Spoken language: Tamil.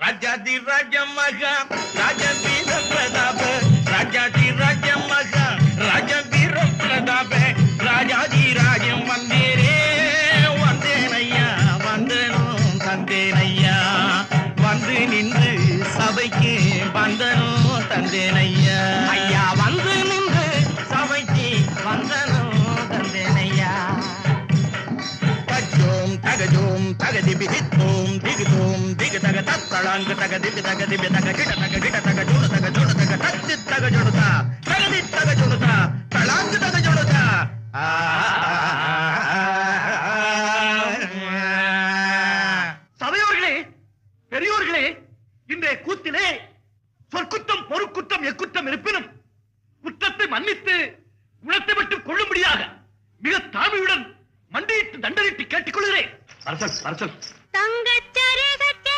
ராஜாதி ராஜ மகா ராஜ வீர பிரதாப ராஜாதி ராஜ மகா ராஜ வீர பிரதாப ராஜாதி ராஜம் வந்தேரே வந்தேனையா வந்தனும் தந்தேனையா வந்து நின்று சபைக்கு வந்தனும் தந்தேனையா ஐயா வந்து நின்று சபைக்கு வந்தனும் தந்தேனையா தஜோம் தகஜோம் தகதிபிதித்தோம் திகுதோம் திகுதக தத்தளாங்கு தகதிபி தகதிபி தக கிட தக ஜோடு தக தச்சு தக ஜோடுதா தகதி தக ஜோடுதா தளாங்கு தக ஜோடுதா சபையோர்களே, பெரியோர்களே, இன்றைய கூத்திலே சொற்குற்றம் பொறுக்குற்றம் எக்குற்றம் இருப்பினும் குற்றத்தை மன்னித்து குணத்தை விட்டு கொள்ளும்படியாக மிக தாழ்மையுடன் மண்டியிட்டு தண்டனிட்டு கேட்டுக்கொள்கிறேன். தங்கச்சரகத்தை